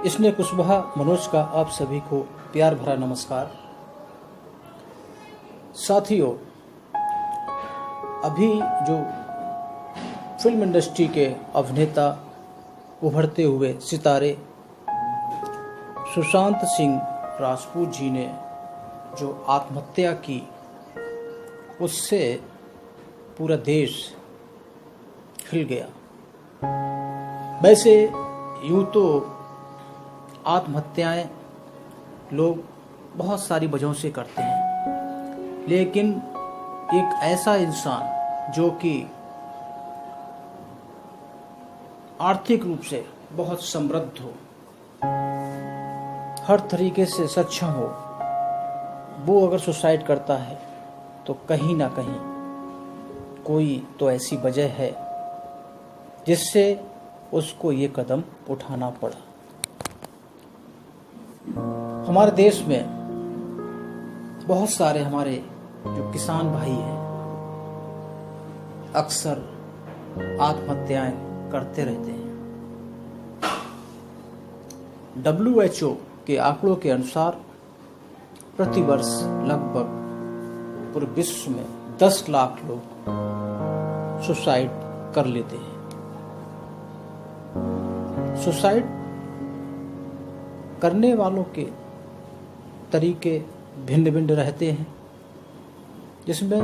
इसने कुशवाहा मनोज का आप सभी को प्यार भरा नमस्कार। साथियों, अभी जो फिल्म इंडस्ट्री के अभिनेता, उभरते हुए सितारे सुशांत सिंह राजपूत जी ने जो आत्महत्या की, उससे पूरा देश हिल गया। वैसे यूं तो आत्महत्याएं लोग बहुत सारी वजहों से करते हैं, लेकिन एक ऐसा इंसान जो कि आर्थिक रूप से बहुत समृद्ध हो, हर तरीके से सक्षम हो, वो अगर सुसाइड करता है तो कहीं ना कहीं कोई तो ऐसी वजह है जिससे उसको ये कदम उठाना पड़ा। हमारे देश में बहुत सारे हमारे जो किसान भाई हैं अक्सर आत्महत्याएं करते रहते हैं। WHO के आंकड़ों के अनुसार प्रतिवर्ष लगभग पूरे विश्व में 10 लाख लोग सुसाइड कर लेते हैं। सुसाइड करने वालों के तरीके भिन्न भिन्न रहते हैं, जिसमें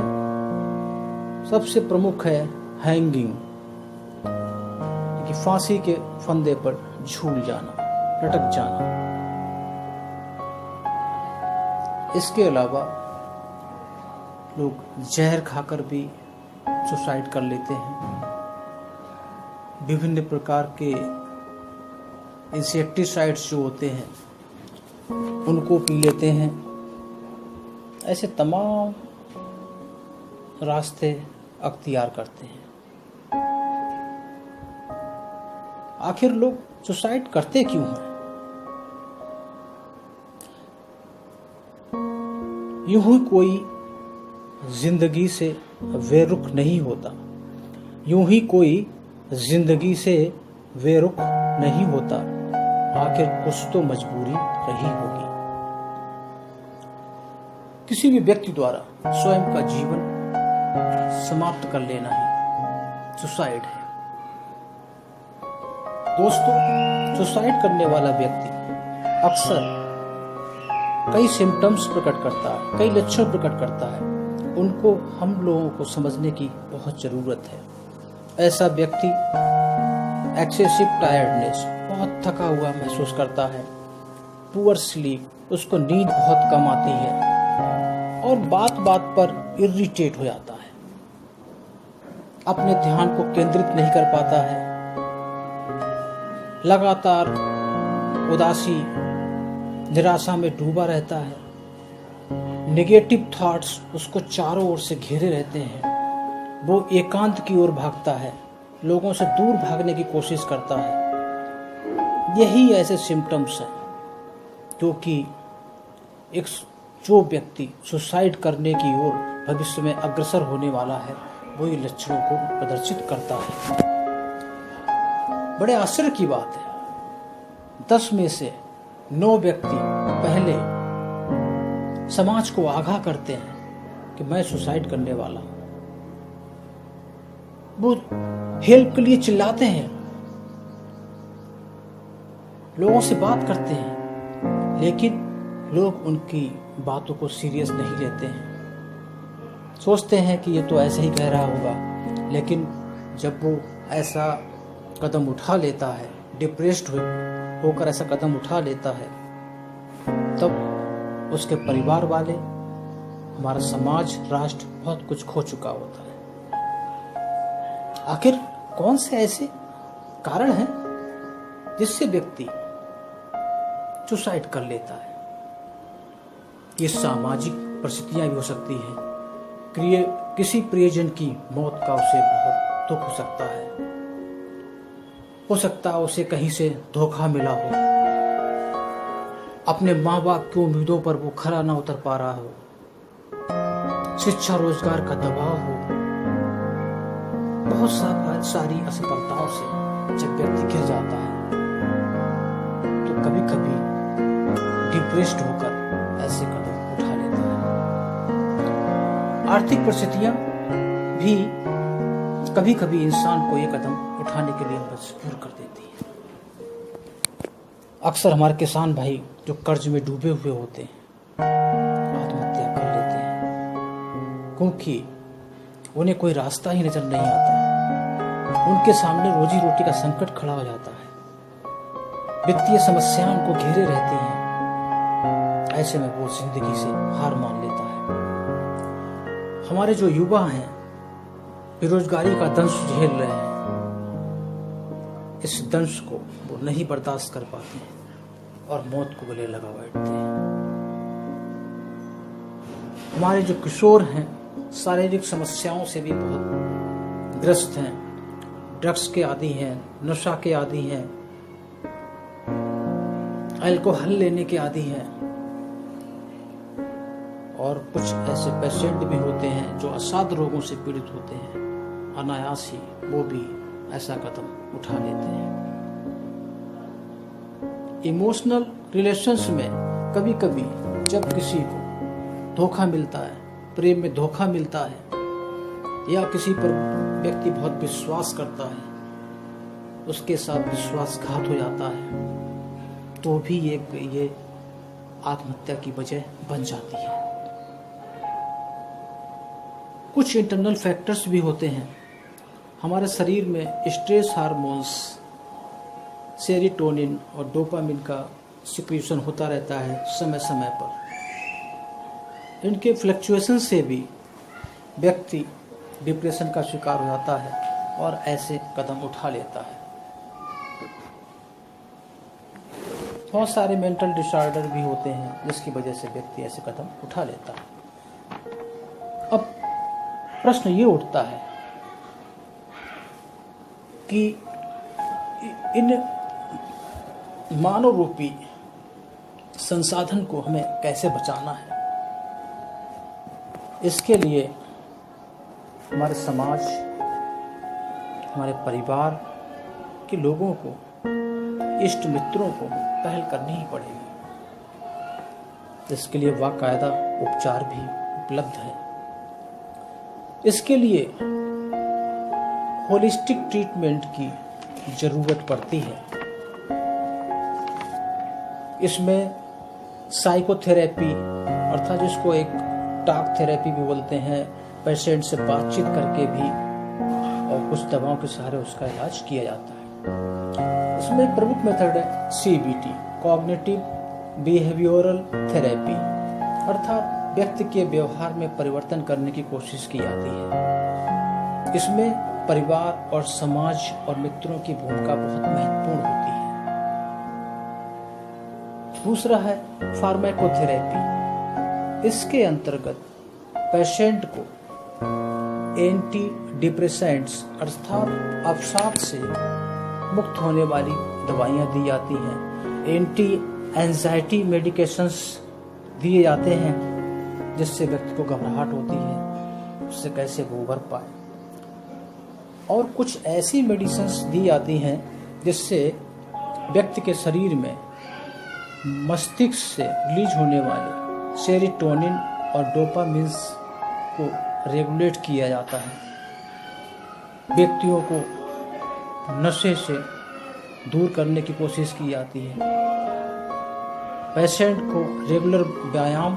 सबसे प्रमुख है हैंगिंग, कि फांसी के फंदे पर झूल जाना, लटक जाना। इसके अलावा लोग जहर खाकर भी सुसाइड कर लेते हैं। विभिन्न प्रकार के इंसेक्टिसाइड्स जो होते हैं उनको पी लेते हैं। ऐसे तमाम रास्ते अख्तियार करते हैं। आखिर लोग सुसाइड करते क्यों हैं? यूं ही कोई जिंदगी से बेरुख नहीं होता, यूं ही कोई जिंदगी से बेरुख नहीं होता। आखिर कुछ तो मजबूरी रही होगी। किसी भी व्यक्ति द्वारा स्वयं का जीवन समाप्त कर लेना ही सुसाइड है। दोस्तों, सुसाइड करने वाला व्यक्ति अक्सर कई सिम्टम्स प्रकट करता है, कई लक्षण प्रकट करता है। उनको हम लोगों को समझने की बहुत जरूरत है। ऐसा व्यक्ति एक्सेसिव टायर्डनेस, बहुत थका हुआ महसूस करता है, पुअर स्लीप, उसको नींद बहुत कम आती है और बात बात पर इरिटेट हो जाता है, अपने ध्यान को केंद्रित नहीं कर पाता है, लगातार उदासी, निराशा में डूबा रहता है, नेगेटिव थॉट्स उसको चारों ओर से घेरे रहते हैं, वो एकांत की ओर भागता है, लोगों से दूर भागने की कोशिश करता है। यही ऐसे सिम्टम्स हैं क्योंकि एक जो व्यक्ति सुसाइड करने की ओर भविष्य में अग्रसर होने वाला है, वो ये लक्षणों को प्रदर्शित करता है। बड़े आश्चर्य की बात है, 10 में से 9 व्यक्ति पहले समाज को आगाह करते हैं कि मैं सुसाइड करने वाला हूं। वो हेल्प के लिए चिल्लाते हैं, लोगों से बात करते हैं, लेकिन लोग उनकी बातों को सीरियस नहीं लेते हैं। सोचते हैं कि ये तो ऐसे ही कह रहा होगा, लेकिन जब वो ऐसा कदम उठा लेता है, डिप्रेस्ड होकर ऐसा कदम उठा लेता है, तब उसके परिवार वाले, हमारा समाज, राष्ट्र बहुत कुछ खो चुका होता है। आखिर कौन से ऐसे कारण हैं जिससे व्यक्ति सुसाइड कर लेता है? ये सामाजिक परिस्थितियां भी हो सकती हैं। किसी प्रियजन की मौत का उसे बहुत दुख हो सकता है। हो सकता है उसे कहीं से धोखा मिला हो, अपने माँ बाप की उम्मीदों पर वो खरा ना उतर पा रहा हो, शिक्षा रोजगार का दबाव हो, बहुत सारी असफलताओं से जब व्यक्ति गिर जाता है तो डिप्रेस्ड होकर ऐसे कदम उठा लेता है। आर्थिक परिस्थितियां भी कभी कभी इंसान को ये कदम उठाने के लिए मजबूर कर देती है। अक्सर हमारे किसान भाई जो कर्ज में डूबे हुए होते हैं आत्महत्या कर लेते हैं, क्योंकि उन्हें कोई रास्ता ही नजर नहीं आता। उनके सामने रोजी रोटी का संकट खड़ा हो जाता है, वित्तीय समस्याएं उनको घेरे रहती हैं। ऐसे में वो जिंदगी से हार मान लेता है। हमारे जो युवा हैं बेरोजगारी का दंश झेल रहे हैं, इस दंश को वो नहीं बर्दाश्त कर पाते हैं और मौत को गले लगा बैठते हैं। हमारे जो किशोर हैं शारीरिक समस्याओं से भी बहुत ग्रस्त हैं, ड्रग्स के आदी हैं, नशा के आदी हैं, अल्कोहल लेने के आदी हैं, और कुछ ऐसे पेशेंट भी होते हैं जो असाध्य रोगों से पीड़ित होते हैं। अनायास ही वो भी ऐसा कदम उठा लेते हैं। इमोशनल रिलेशंस में कभी कभी जब किसी को धोखा मिलता है, प्रेम में धोखा मिलता है, या किसी पर व्यक्ति बहुत विश्वास करता है, उसके साथ विश्वासघात हो जाता है, तो भी ये आत्महत्या की वजह बन जाती है। कुछ इंटरनल फैक्टर्स भी होते हैं। हमारे शरीर में स्ट्रेस हार्मोन्स सेरोटोनिन और डोपामिन का सिक्रीशन होता रहता है समय समय पर। इनके फ्लक्चुएशन से भी व्यक्ति डिप्रेशन का शिकार हो जाता है और ऐसे कदम उठा लेता है। बहुत सारे मेंटल डिसऑर्डर भी होते हैं जिसकी वजह से व्यक्ति ऐसे कदम उठा लेता है। अब प्रश्न ये उठता है कि इन मानव रूपी संसाधन को हमें कैसे बचाना है। इसके लिए हमारे समाज, हमारे परिवार के लोगों को, इष्ट मित्रों को पहल करनी ही पड़ेगी। इसके लिए बाकायदा उपचार भी उपलब्ध है। इसके लिए होलिस्टिक ट्रीटमेंट की जरूरत पड़ती है। इसमें साइकोथेरेपी अर्थात जिसको एक टॉक थेरेपी भी बोलते हैं, पेशेंट से बातचीत करके भी और कुछ दवाओं के सहारे उसका इलाज किया जाता है। इसमें एक प्रमुख मेथड है CBT, कॉग्निटिव बिहेवियरल थेरेपी, अर्थात व्यक्ति के व्यवहार में परिवर्तन करने की कोशिश की जाती है। इसमें परिवार और समाज और मित्रों की भूमिका बहुत महत्वपूर्ण होती है। दूसरा है फार्माकोथेरेपी। इसके अंतर्गत पेशेंट को एंटी डिप्रेसेंट्स अर्थात अवसाद से मुक्त होने वाली दवाइयाँ दी जाती हैं, एंटी एंजाइटी मेडिकेशंस दिए जाते हैं जिससे व्यक्ति को घबराहट होती है, उससे कैसे वो उबर पाए, और कुछ ऐसी मेडिसिन्स दी जाती हैं जिससे व्यक्ति के शरीर में मस्तिष्क से रिलीज होने वाले सेरोटोनिन और डोपामिन को रेगुलेट किया जाता है। व्यक्तियों को नशे से दूर करने की कोशिश की जाती है। पेशेंट को रेगुलर व्यायाम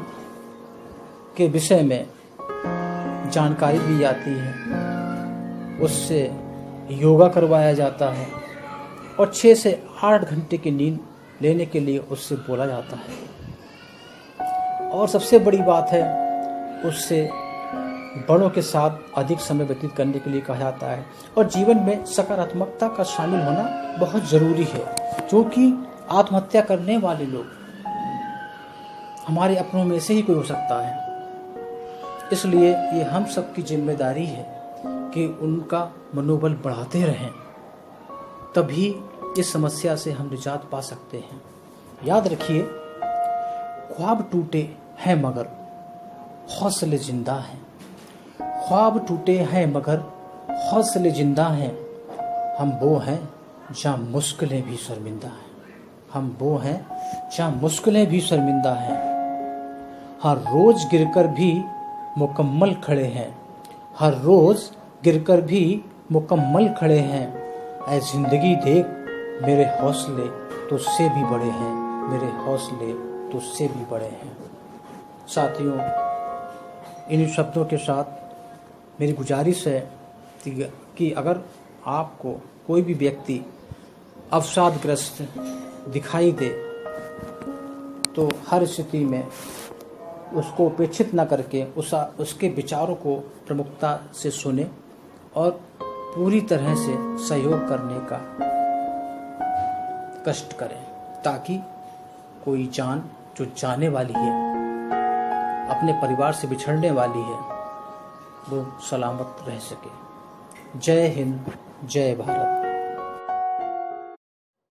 के विषय में जानकारी दी जाती है, उससे योगा करवाया जाता है और 6 से 8 घंटे की नींद लेने के लिए उससे बोला जाता है। और सबसे बड़ी बात है, उससे बड़ों के साथ अधिक समय व्यतीत करने के लिए कहा जाता है। और जीवन में सकारात्मकता का शामिल होना बहुत ज़रूरी है, क्योंकि आत्महत्या करने वाले लोग हमारे अपनों में से ही कोई हो सकता है। इसलिए ये हम सबकी जिम्मेदारी है कि उनका मनोबल बढ़ाते रहें, तभी इस समस्या से हम निजात पा सकते हैं। याद रखिए, ख्वाब टूटे हैं मगर हौसले जिंदा हैं। ख्वाब टूटे हैं मगर हौसले जिंदा हैं। हम वो हैं जहाँ मुश्किलें भी शर्मिंदा हैं। हम वो हैं जहाँ मुश्किलें भी शर्मिंदा हैं। हर रोज गिरकर भी मुकम्मल खड़े हैं, हर रोज गिरकर भी मुकम्मल खड़े हैं। ऐ जिंदगी देख मेरे हौसले तुझसे भी बड़े हैं, मेरे हौसले तुझसे भी बड़े हैं। साथियों, इन शब्दों के साथ मेरी गुजारिश है कि अगर आपको कोई भी व्यक्ति अवसादग्रस्त दिखाई दे तो हर स्थिति में उसको उपेक्षित न करके उसके विचारों को प्रमुखता से सुने और पूरी तरह से सहयोग करने का कष्ट करें, ताकि कोई जान जो जाने वाली है, अपने परिवार से बिछड़ने वाली है, वो सलामत रह सके। जय हिंद, जय भारत।